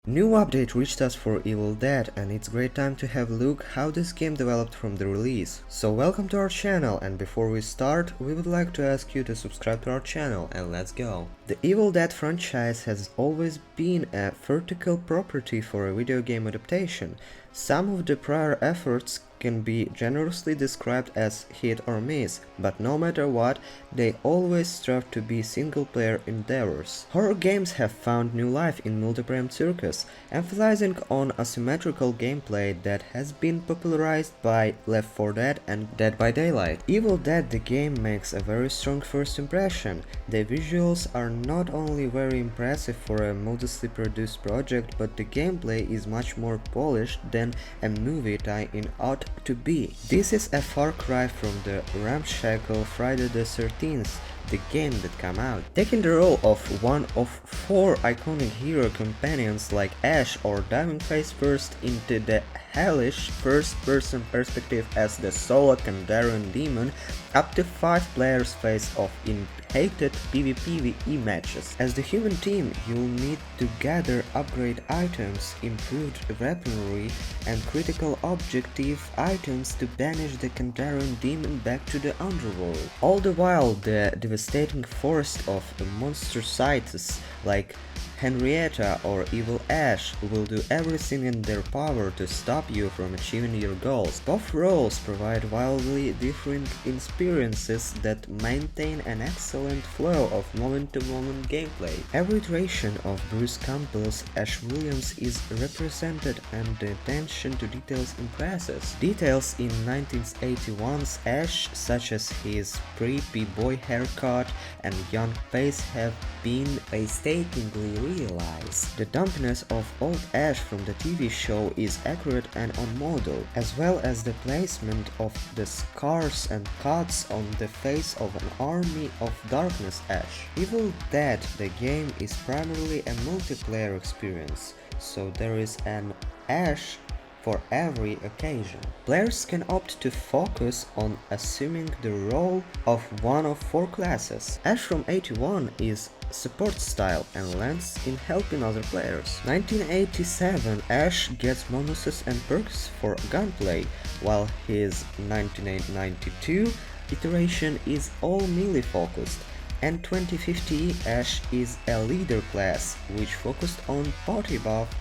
New update reached us for Evil Dead, and it's great time to have a look how this game developed from the release. So welcome to our channel, and before we start, we would like to ask you to subscribe to our channel, and let's go. The Evil Dead franchise has always been a vertical property for a video game adaptation. Some of the prior efforts can be generously described as hit or miss, but no matter what, they always strive to be single-player endeavors. Horror games have found new life in multiplayer circus, emphasizing on asymmetrical gameplay that has been popularized by Left 4 Dead and Dead by Daylight. Evil Dead the game makes a very strong first impression. The visuals are not only very impressive for a modestly produced project, but the gameplay is much more polished than a movie tie-in ought to be. This is a far cry from the ramshackle Friday the 13th, the game that came out. Taking the role of one of four iconic hero companions like Ash or diving face first into the hellish first-person perspective as the solo Kandarian demon, up to 5 players face off in hated PvPvE matches. As the human team, you'll need to gather upgrade items, improved weaponry, and critical objective items to banish the Kandarian demon back to the underworld. All the while, the devastating force of monstrosities like Henrietta or Evil Ash will do everything in their power to stop you from achieving your goals. Both roles provide wildly different experiences that maintain an excellent flow of moment-to-moment gameplay. Every iteration of Bruce Campbell's Ash Williams is represented, and the attention to details impresses. Details in 1981's Ash, such as his preppy boy haircut and young face, have been painstakingly realized. The dumpiness of old Ash from the TV show is accurate and on model, as well as the placement of the scars and cuts on the face of an army of darkness Ash. Evil Dead the game is primarily a multiplayer experience, so there is an Ash for every occasion. Players can opt to focus on assuming the role of one of 4 classes. Ash from 81 is support style and lands in helping other players. 1987 Ash gets bonuses and perks for gunplay, while his 1992 iteration is all melee focused, and 2050 Ash is a leader class which focused on body buff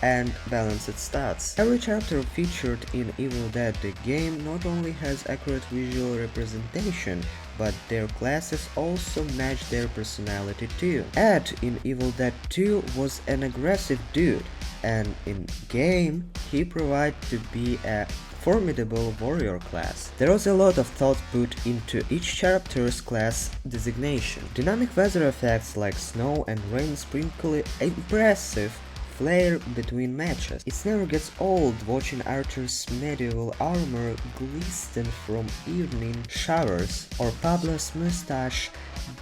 and balanced stats. Every chapter featured in Evil Dead the game not only has accurate visual representation, but their classes also match their personality too. Ed in Evil Dead 2 was an aggressive dude, and in game he proved to be a formidable warrior class. There was a lot of thought put into each chapter's class designation. Dynamic weather effects like snow and rain sprinkle impressive flair between matches. It never gets old watching Arthur's medieval armor glisten from evening showers, or Pablo's mustache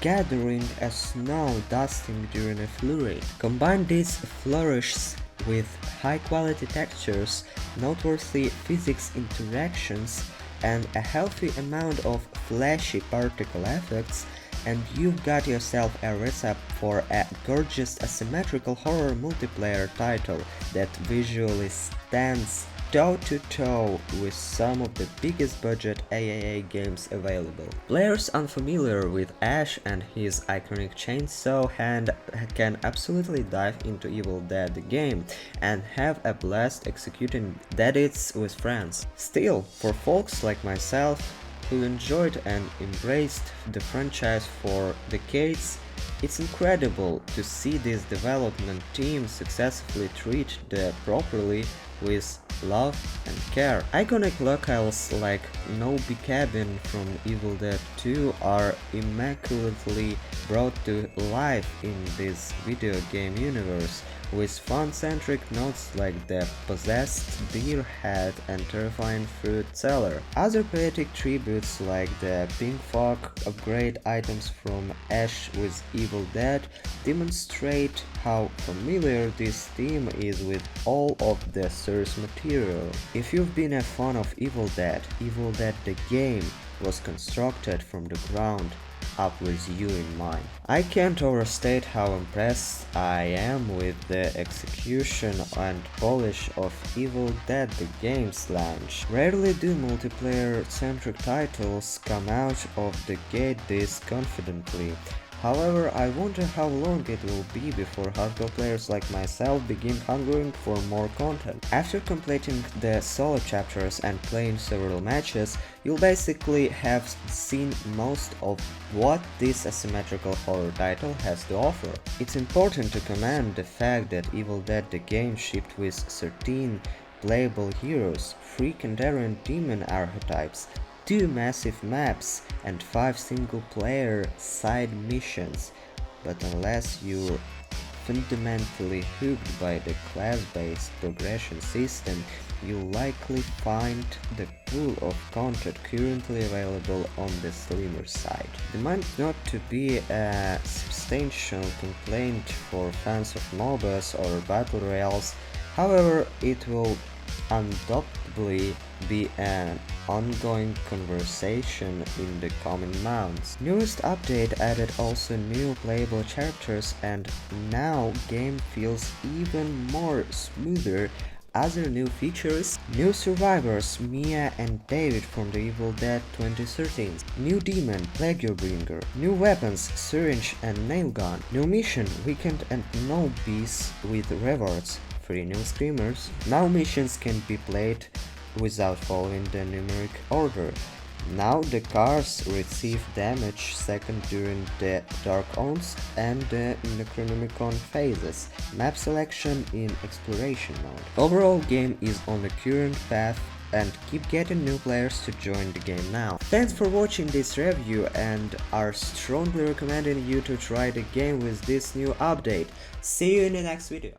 gathering as snow dusting during a flurry. Combine these flourishes with high-quality textures, noteworthy physics interactions, and a healthy amount of flashy particle effects, and you've got yourself a recipe for a gorgeous asymmetrical horror multiplayer title that visually stands toe-to-toe with some of the biggest budget AAA games available. Players unfamiliar with Ash and his iconic chainsaw hand can absolutely dive into Evil Dead the game and have a blast executing deadites with friends. Still, for folks like myself who enjoyed and embraced the franchise for decades, it's incredible to see this development team successfully treat the properly with love and care. Iconic locales like Nobi Cabin from Evil Dead 2 are immaculately brought to life in this video game universe, with fun-centric notes like the possessed deer head and terrifying fruit cellar. Other poetic tributes like the pink fog upgrade items from Ash with Evil Dead demonstrate how familiar this theme is with all of the source material. If you've been a fan of Evil Dead the game was constructed from the ground up with you in mind. I can't overstate how impressed I am with the execution and polish of Evil Dead the game's launch. Rarely do multiplayer-centric titles come out of the gate this confidently. However, I wonder how long it will be before hardcore players like myself begin hungering for more content. After completing the solo chapters and playing several matches, you'll basically have seen most of what this asymmetrical horror title has to offer. It's important to commend the fact that Evil Dead the game shipped with 13 playable heroes, 3 Kandarian demon archetypes, 2 massive maps and 5 single-player side missions, but unless you're fundamentally hooked by the class-based progression system, you'll likely find the pool of content currently available on the slimmer side. It might not to be a substantial complaint for fans of MOBAs or Battle Royales, however, it will undoubtedly be an ongoing conversation in the coming months. Newest update added also new playable characters, and now game feels even more smoother. Other new features: new survivors Mia and David from the Evil Dead 2013, new demon Plaguebringer, new weapons Syringe and Nailgun, new mission Weekend and No Beast with rewards, 3 new screamers. Now missions can be played without following the numeric order. Now the cars receive damage second during the Dark Owns and the Necronomicon phases. Map selection in exploration mode. Overall game is on the current path and keep getting new players to join the game now. Thanks for watching this review and are strongly recommending you to try the game with this new update. See you in the next video.